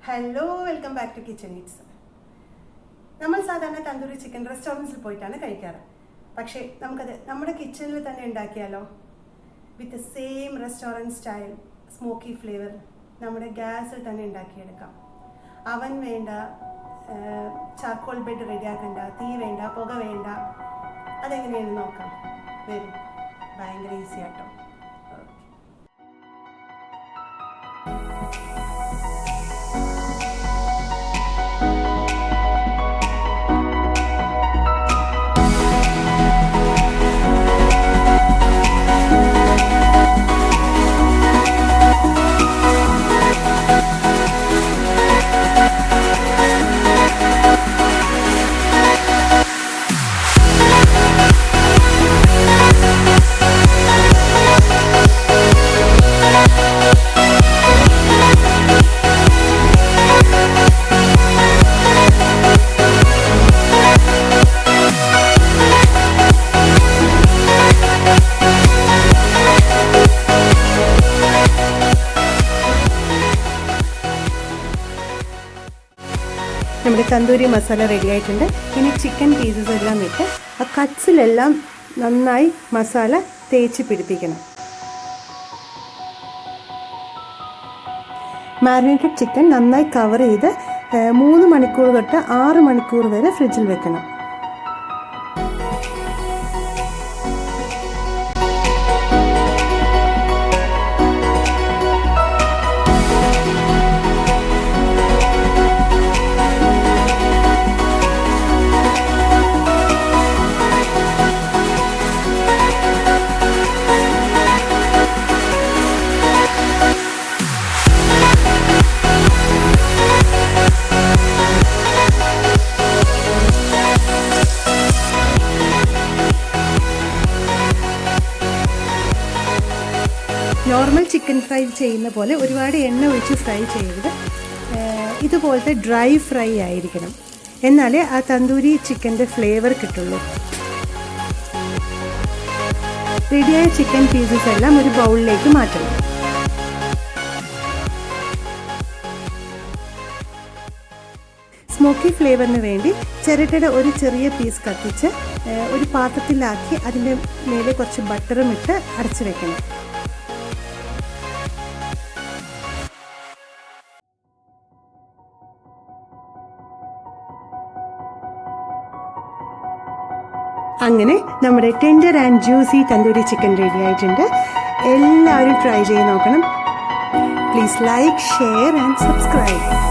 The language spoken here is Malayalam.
Hello, welcome back to Kitchen Eats. നമ്മൾ സാധാരണ തന്തൂരി ചിക്കൻ റെസ്റ്റോറൻറ്റ്സിൽ പോയിട്ടാണ് കഴിക്കാറ്. പക്ഷേ നമുക്കത് നമ്മുടെ കിച്ചണിൽ തന്നെ ഉണ്ടാക്കിയാലോ? With the same restaurant style smoky flavour നമ്മുടെ ഗ്യാസിൽ തന്നെ ഉണ്ടാക്കിയെടുക്കാം. അവൻ വേണ്ട, ചാർക്കോൾ ബെഡ് റെഡിയാക്കണ്ട, തീ വേണ്ട, പുക വേണ്ട. അതെങ്ങനെയാണ് നോക്കാം. വരും, ഭയങ്കര ഈസി ആട്ടോ. നമ്മുടെ തന്തൂരി മസാല റെഡി ആയിട്ടുണ്ട്. ഇനി ചിക്കൻ പീസസ് എല്ലാം ഇട്ട് ആ കട്ട്സിലെല്ലാം നന്നായി മസാല തേച്ച് പിടിപ്പിക്കണം. മാരിനേറ്റഡ് ചിക്കൻ നന്നായി കവർ ചെയ്ത് 3 മണിക്കൂർ തൊട്ട് 6 മണിക്കൂർ വരെ ഫ്രിഡ്ജിൽ വെക്കണം. നോർമൽ ചിക്കൻ ഫ്രൈ ചെയ്യുന്ന പോലെ ഒരുപാട് എണ്ണ ഒഴിച്ച് ഫ്രൈ ചെയ്യരുത്. ഇതുപോലത്തെ ഡ്രൈ ഫ്രൈ ആയിരിക്കണം, എന്നാലേ ആ തന്തൂരി ചിക്കൻ്റെ ഫ്ലേവർ കിട്ടുള്ളൂ. റെഡിയായ ചിക്കൻ പീസസ് എല്ലാം ഒരു ബൗളിലേക്ക് മാറ്റണം. സ്മോക്കി ഫ്ലേവറിന് വേണ്ടി ചിരട്ടയുടെ ഒരു ചെറിയ പീസ് കത്തിച്ച് ഒരു പാത്രത്തിലാക്കി അതിൻ്റെ മേലെ കുറച്ച് ബട്ടറും ഇട്ട് അടച്ചു വെക്കണം. അങ്ങനെ നമ്മുടെ tender and juicy tandoori chicken ready ആയിട്ടുണ്ട്. എല്ലാവരും ട്രൈ ചെയ്ത് നോക്കണം. Please like, share and subscribe.